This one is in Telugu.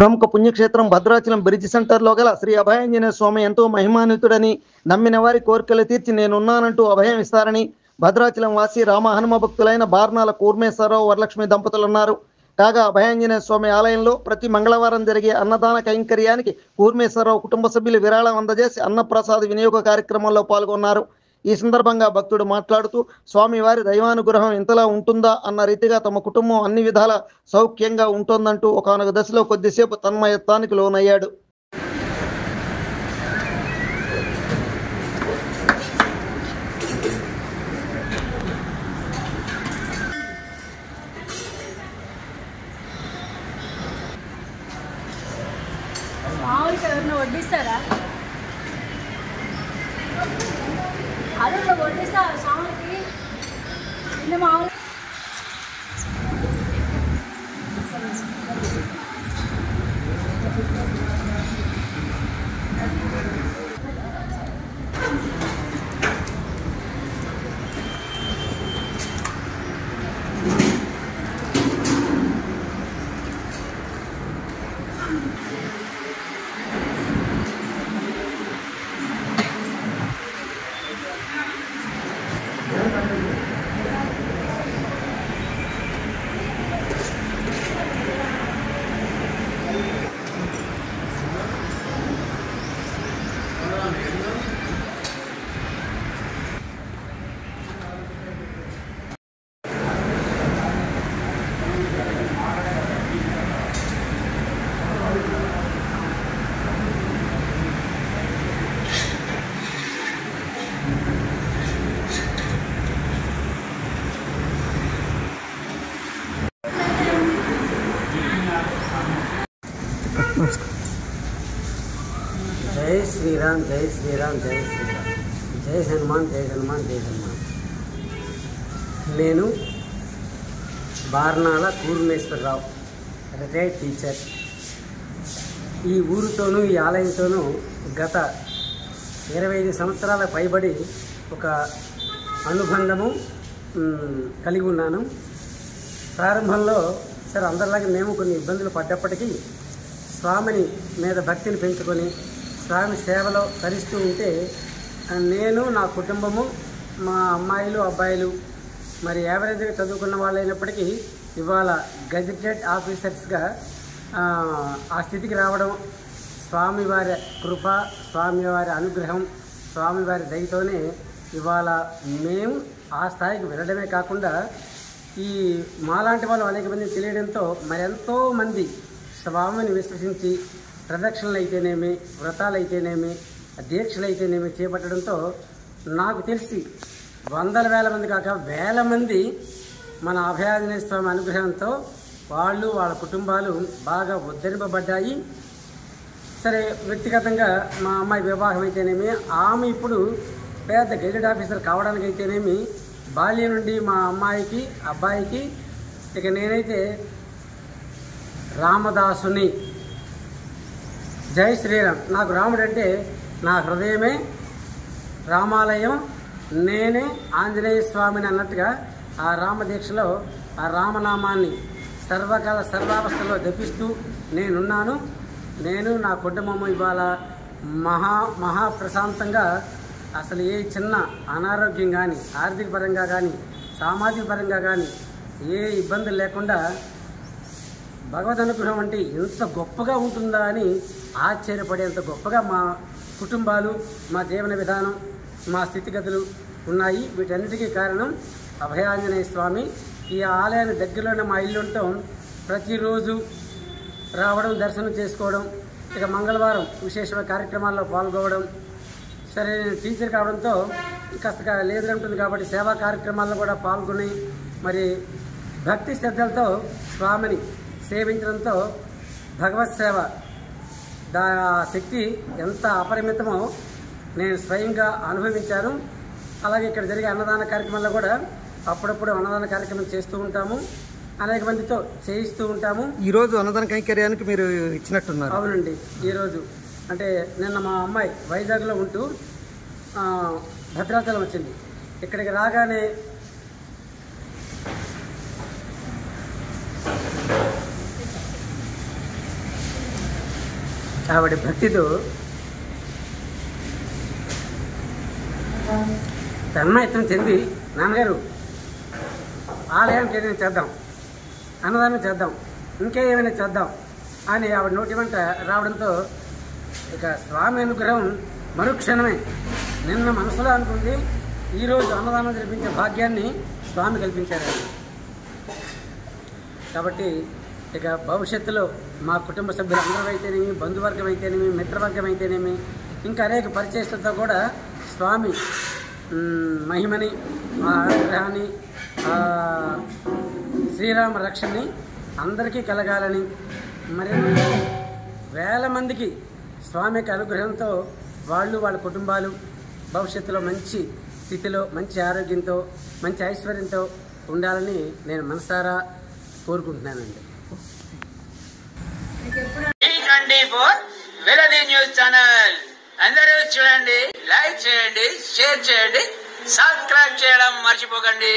ప్రముఖ పుణ్యక్షేత్రం భద్రాచలం బ్రిడ్జ్ సెంటర్లో గల శ్రీ అభయాంజనేయ స్వామి ఎంతో మహిమాన్వితుడని, నమ్మిన వారి కోరికలు తీర్చి నేనున్నానంటూ అభయం ఇస్తారని భద్రాచలం వాసి రామ హనుమ భక్తులైన బార్నాల కూర్మేశ్వరరావు వరలక్ష్మి దంపతులు అన్నారు. కాగా అభయాంజనేయ స్వామి ఆలయంలో ప్రతి మంగళవారం జరిగే అన్నదాన కైంకర్యానికి కూర్మేశ్వరరావు కుటుంబ సభ్యులు విరాళం అందజేసి అన్నప్రసాద వినియోగ కార్యక్రమంలో పాల్గొన్నారు. ఈ సందర్భంగా భక్తుడు మాట్లాడుతూ స్వామివారి దైవానుగ్రహం ఇంతలా ఉంటుందా అన్న రీతిగా తమ కుటుంబం అన్ని విధాల సౌఖ్యంగా ఉంటుందంటూ ఒకానొక దశలో కొద్దిసేపు తన్మయత్వానికి లోనయ్యాడు. వడ్డిస్తారా? అదే వడ్డిస్తారు స్వామికి మామూలు. జై శ్రీరామ్, జై శ్రీరామ్, జై శ్రీరామ్, జై హనుమాన్, జై హనుమాన్, జై హనుమాన్. నేను బార్నాల కూర్మేశ్వరరావు, రిటైర్డ్ టీచర్. ఈ ఊరితోనూ ఈ ఆలయంతోనూ గత 25 సంవత్సరాల పైబడి ఒక అనుబంధము కలిగి ఉన్నాను. ప్రారంభంలో సరే అందరిలాగే మేము కొన్ని ఇబ్బందులు పడ్డప్పటికీ స్వామిని మీద భక్తిని పెంచుకొని స్వామి సేవలో తరిస్తూ ఉంటే నేను, నా కుటుంబము, మా అమ్మాయిలు అబ్బాయిలు మరి యావరేజ్గా చదువుకున్న వాళ్ళు అయినప్పటికీ ఇవాళ గెజిటెడ్ ఆఫీసర్స్గా ఆ స్థితికి రావడం స్వామివారి కృప, స్వామివారి అనుగ్రహం, స్వామివారి దయతోనే ఇవాళ మేము ఆ స్థాయికి వెళ్ళడమే కాకుండా ఈ మాలాంటి వాళ్ళు అనేక మంది తెలియడంతో మరెంతోమంది స్వామిని విశ్వసించి ప్రదక్షిణలు అయితేనేమి, వ్రతాలు అయితేనేమి, దీక్షలు అయితేనేమి చేపట్టడంతో నాకు తెలిసి వందల వేల మంది కాక వేల మంది మన అభయాంజనేయ స్వామి అనుగ్రహంతో వాళ్ళు వాళ్ళ కుటుంబాలు బాగా ఉద్ధరింపబడ్డాయి. సరే వ్యక్తిగతంగా మా అమ్మాయి వివాహం అయితేనేమి, ఆమె ఇప్పుడు పెద్ద గెజిటెడ్ ఆఫీసర్ కావడానికి అయితేనేమి, బాల్యం నుండి మా అమ్మాయికి అబ్బాయికి, ఇక నేనైతే రామదాసుని. జై శ్రీరామ్. నాకు రాముడు అంటే నా హృదయమే రామాలయం, నేనే ఆంజనేయ స్వామిని అన్నట్టుగా ఆ రామదీక్షలో ఆ రామనామాన్ని సర్వకాల సర్వావస్థలో జపిస్తూ నేనున్నాను. నేను నా కుటుంబము ఇవాళ మహా ప్రశాంతంగా, అసలు ఏ చిన్న అనారోగ్యం కానీ, ఆర్థిక పరంగా కానీ, సామాజిక పరంగా కానీ ఏ ఇబ్బందులు లేకుండా భగవద్ అనుగ్రహం అంటే ఎంత గొప్పగా ఉంటుందా అని ఆశ్చర్యపడేంత గొప్పగా మా కుటుంబాలు, మా జీవన విధానం, మా స్థితిగతులు ఉన్నాయి. వీటన్నిటికీ కారణం అభయాంజనేయ స్వామి. ఈ ఆలయాన్ని దగ్గరలోనే మా ఇల్లు ఉండటం, ప్రతిరోజు రావడం, దర్శనం చేసుకోవడం, ఇక మంగళవారం విశేషమైన కార్యక్రమాల్లో పాల్గొనడం. సరే నేను టీచర్ కావడంతో కాస్త లేదర్ ఉంటుంది కాబట్టి సేవా కార్యక్రమాల్లో కూడా పాల్గొని మరి భక్తి శ్రద్ధలతో స్వామిని సేవించడంతో భగవత్ సేవ శక్తి ఎంత అపరిమితమో నేను స్వయంగా అనుభవించాను. అలాగే ఇక్కడ జరిగే అన్నదాన కార్యక్రమాల్లో కూడా అప్పుడప్పుడు అన్నదాన కార్యక్రమం చేస్తూ ఉంటాము, అనేక మందితో చేయిస్తూ ఉంటాము. ఈరోజు అన్నదాన కైంకర్యానికి మీరు ఇచ్చినట్టున్నారు? అవునండి. ఈరోజు అంటే నిన్న మా అమ్మాయి వైజాగ్లో ఉంటూ భద్రాచలం వచ్చింది. ఇక్కడికి రాగానే ఆవిడ భక్తితో తన్మయత్నం చెంది, నాన్నగారు ఆలయానికి ఏదైనా చేద్దాం, అన్నదానం చేద్దాం, ఇంకేమైనా చేద్దాం అని ఆవిడ నోటి వెంట రావడంతో ఇక స్వామి అనుగ్రహం మరుక్షణమే. నిన్న మనసులో అనుకుంది, ఈరోజు అన్నదానం జరిపించే భాగ్యాన్ని స్వామి కల్పించారు. కాబట్టి ఇక భవిష్యత్తులో మా కుటుంబ సభ్యులు అందరూ అయితేనేమి, బంధువర్గం అయితేనేమి, మిత్రవర్గం అయితేనేమి, ఇంకా అనేక పరిచయస్తులతో కూడా స్వామి మహిమని, ఆ అనుగ్రహాన్ని, శ్రీరామ రక్షణని అందరికీ కలగాలని, మరి వేల మందికి స్వామి యొక్క అనుగ్రహంతో వాళ్ళు వాళ్ళ కుటుంబాలు భవిష్యత్తులో మంచి స్థితిలో, మంచి ఆరోగ్యంతో, మంచి ఐశ్వర్యంతో ఉండాలని నేను మనసారా కోరుకుంటున్నానండి. వెలది న్యూస్ ఛానల్ అందరూ చూడండి, లైక్ చేయండి, షేర్ చేయండి, సబ్స్క్రైబ్ చేయడం మర్చిపోకండి.